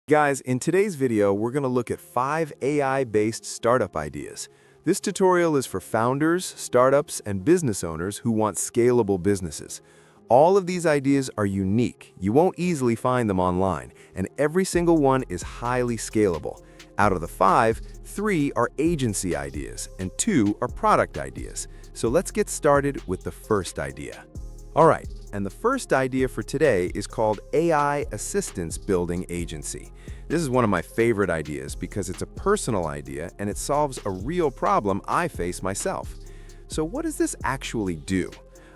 Guys, in today's video, we're going to look at 5 AI-based startup ideas. This tutorial is for founders, startups, and business owners who want scalable businesses. All of these ideas are unique. You won't easily find them online, and every single one is highly scalable. Out of the 5, 3 are agency ideas, and 2 are product ideas. So let's get started with the first idea. All right, and the first idea for today is called AI Assistance Building Agency. This is one of my favorite ideas because it's a personal idea and it solves a real problem I face myself. So what does this actually do?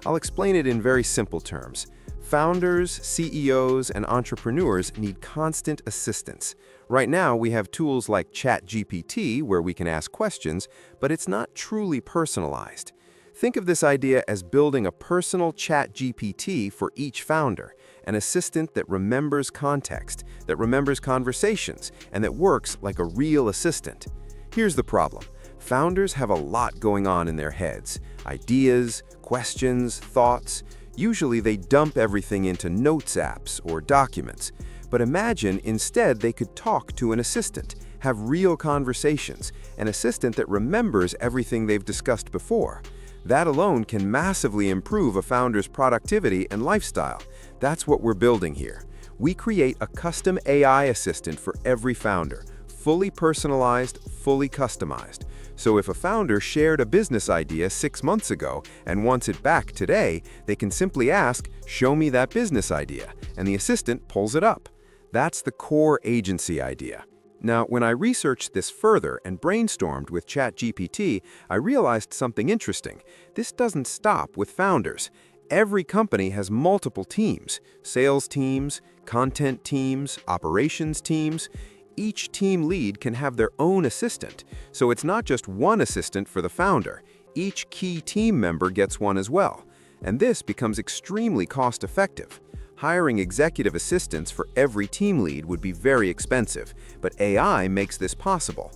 I'll explain it in very simple terms. Founders, CEOs, and entrepreneurs need constant assistance. Right now, we have tools like ChatGPT where we can ask questions, but it's not truly personalized. Think of this idea as building a personal ChatGPT for each founder, an assistant that remembers context, that remembers conversations, and that works like a real assistant. Here's the problem. Founders have a lot going on in their heads. Ideas, questions, thoughts. Usually they dump everything into notes apps or documents. But imagine instead they could talk to an assistant, have real conversations, an assistant that remembers everything they've discussed before. That alone can massively improve a founder's productivity and lifestyle. That's what we're building here. We create a custom AI assistant for every founder, fully personalized, fully customized. So if a founder shared a business idea 6 months ago and wants it back today, they can simply ask, "Show me that business idea," and the assistant pulls it up. That's the core agency idea. Now, when I researched this further and brainstormed with ChatGPT, I realized something interesting. This doesn't stop with founders. Every company has multiple teams: sales teams, content teams, operations teams. Each team lead can have their own assistant, so it's not just one assistant for the founder. Each key team member gets one as well, and this becomes extremely cost-effective. Hiring executive assistants for every team lead would be very expensive, but AI makes this possible.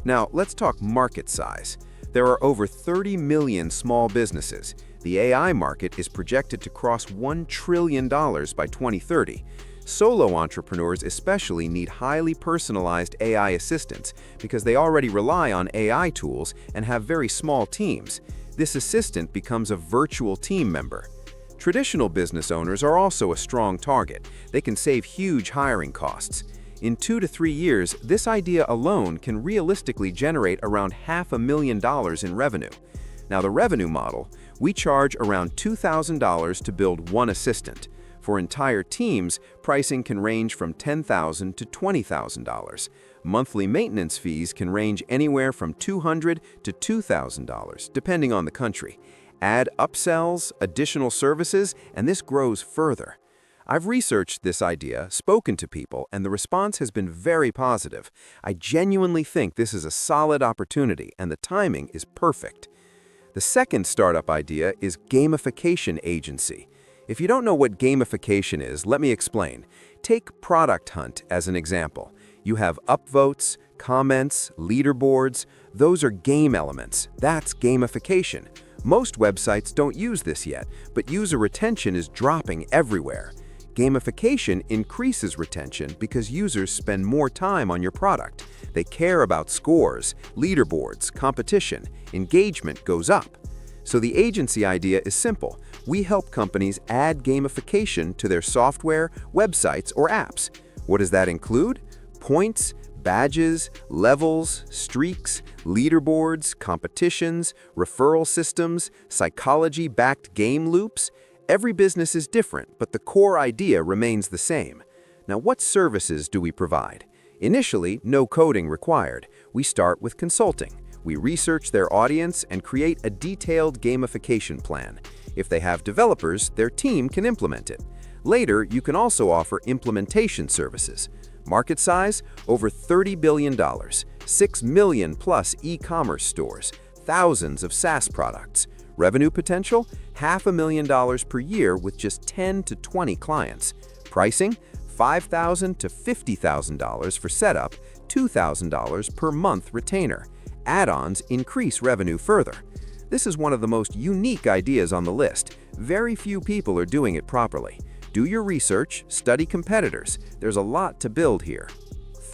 Now, let's talk market size. There are over 30 million small businesses. The AI market is projected to cross $1 trillion by 2030. Solo entrepreneurs especially need highly personalized AI assistants because they already rely on AI tools and have very small teams. This assistant becomes a virtual team member. Traditional business owners are also a strong target. They can save huge hiring costs. In 2 to 3 years, this idea alone can realistically generate around $500,000 in revenue. Now, the revenue model, we charge around $2,000 to build one assistant. For entire teams, pricing can range from $10,000 to $20,000. Monthly maintenance fees can range anywhere from $200 to $2,000, depending on the country. Add upsells, additional services, and this grows further. I've researched this idea, spoken to people, and the response has been very positive. I genuinely think this is a solid opportunity, and the timing is perfect. The second startup idea is Gamification Agency. If you don't know what gamification is, let me explain. Take Product Hunt as an example. You have upvotes, comments, leaderboards. Those are game elements. That's gamification. Most websites don't use this yet, but user retention is dropping everywhere. Gamification increases retention because users spend more time on your product. They care about scores, leaderboards, competition. Engagement goes up. So the agency idea is simple. We help companies add gamification to their software, websites, or apps. What does that include? Points, badges, levels, streaks, leaderboards, competitions, referral systems, psychology-backed game loops. Every business is different, but the core idea remains the same. Now, what services do we provide? Initially, no coding required. We start with consulting. We research their audience and create a detailed gamification plan. If they have developers, their team can implement it. Later, you can also offer implementation services. Market size, over $30 billion, 6 million plus e-commerce stores, thousands of SaaS products. Revenue potential, $500,000 per year with just 10 to 20 clients. Pricing, $5,000 to $50,000 for setup, $2,000 per month retainer. Add-ons increase revenue further. This is one of the most unique ideas on the list. Very few people are doing it properly. Do your research, study competitors. There's a lot to build here.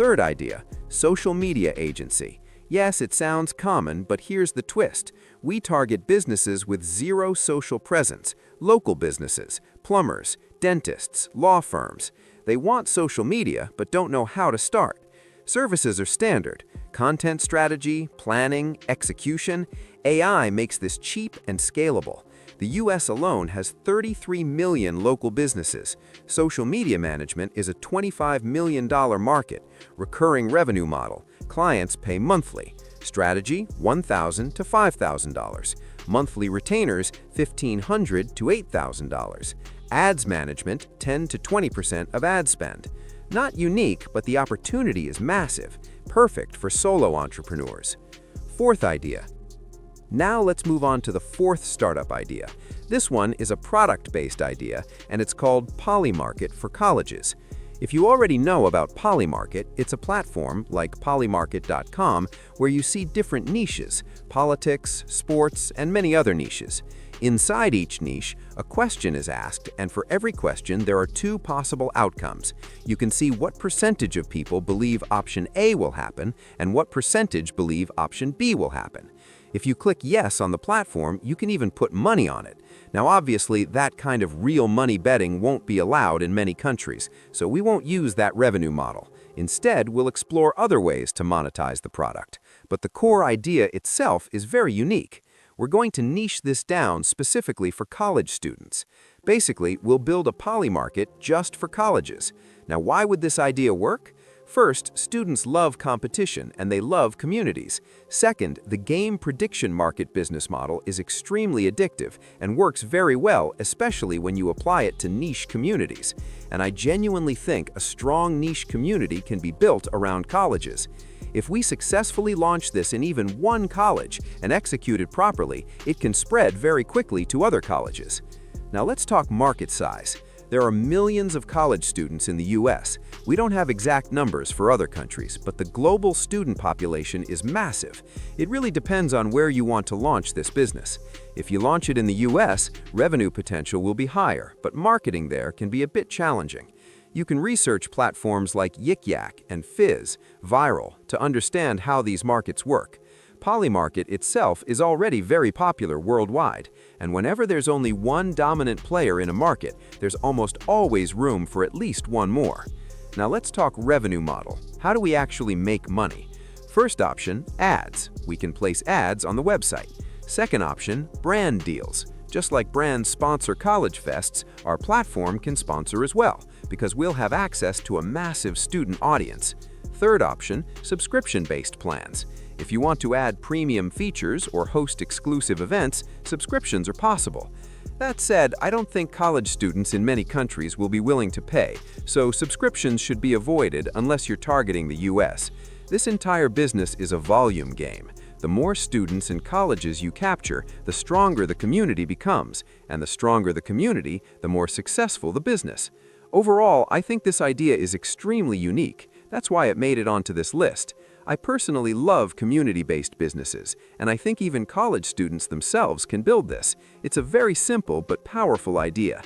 Third idea, social media agency. Yes, it sounds common, but here's the twist. We target businesses with zero social presence, local businesses, plumbers, dentists, law firms. They want social media, but don't know how to start. Services are standard. Content strategy, planning, execution. AI makes this cheap and scalable. The US alone has 33 million local businesses. Social media management is a $25 million market. Recurring revenue model. Clients pay monthly. Strategy, $1,000 to $5,000. Monthly retainers, $1,500 to $8,000. Ads management, 10 to 20% of ad spend. Not unique, but the opportunity is massive. Perfect for solo entrepreneurs. Fourth idea. Now let's move on to the fourth startup idea. This one is a product-based idea, and it's called Polymarket for colleges. If you already know about Polymarket, it's a platform like Polymarket.com where you see different niches, politics, sports, and many other niches. Inside each niche, a question is asked, and for every question, there are two possible outcomes. You can see what percentage of people believe option A will happen and what percentage believe option B will happen. If you click yes on the platform, you can even put money on it. Now obviously, that kind of real money betting won't be allowed in many countries, so we won't use that revenue model. Instead, we'll explore other ways to monetize the product. But the core idea itself is very unique. We're going to niche this down specifically for college students. Basically, we'll build a Polymarket just for colleges. Now, why would this idea work? First, students love competition and they love communities. Second, the game prediction market business model is extremely addictive and works very well, especially when you apply it to niche communities. And I genuinely think a strong niche community can be built around colleges. If we successfully launch this in even one college and execute it properly, it can spread very quickly to other colleges. Now let's talk market size. There are millions of college students in the US. We don't have exact numbers for other countries, but the global student population is massive. It really depends on where you want to launch this business. If you launch it in the US, revenue potential will be higher, but marketing there can be a bit challenging. You can research platforms like Yik Yak and Fizz, Viral, to understand how these markets work. Polymarket itself is already very popular worldwide, and whenever there's only one dominant player in a market, there's almost always room for at least one more. Now let's talk revenue model. How do we actually make money? First option, ads. We can place ads on the website. Second option, brand deals. Just like brands sponsor college fests, our platform can sponsor as well, because we'll have access to a massive student audience. Third option, subscription-based plans. If you want to add premium features or host exclusive events, subscriptions are possible. That said, I don't think college students in many countries will be willing to pay, so subscriptions should be avoided unless you're targeting the US. This entire business is a volume game. The more students and colleges you capture, the stronger the community becomes, and the stronger the community, the more successful the business. Overall, I think this idea is extremely unique. That's why it made it onto this list. I personally love community-based businesses, and I think even college students themselves can build this. It's a very simple but powerful idea.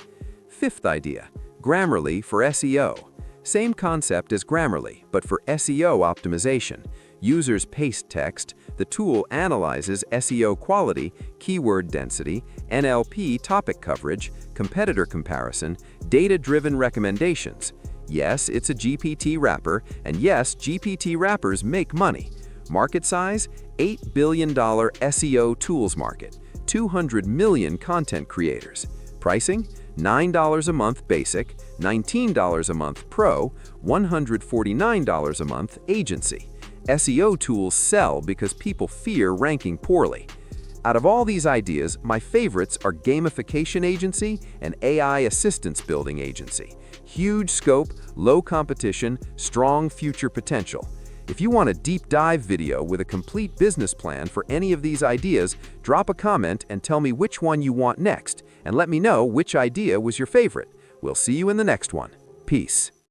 Fifth idea, Grammarly for SEO. Same concept as Grammarly, but for SEO optimization. Users paste text, the tool analyzes SEO quality, keyword density, NLP topic coverage, competitor comparison, data-driven recommendations. Yes, it's a GPT wrapper, and yes, GPT wrappers make money. Market size, $8 billion SEO tools market, 200 million content creators. Pricing, $9 a month basic, $19 a month pro, $149 a month agency. SEO tools sell because people fear ranking poorly. Out of all these ideas, my favorites are Gamification Agency and AI Assistance Building Agency. Huge scope, low competition, strong future potential. If you want a deep dive video with a complete business plan for any of these ideas, drop a comment and tell me which one you want next, and let me know which idea was your favorite. We'll see you in the next one. Peace.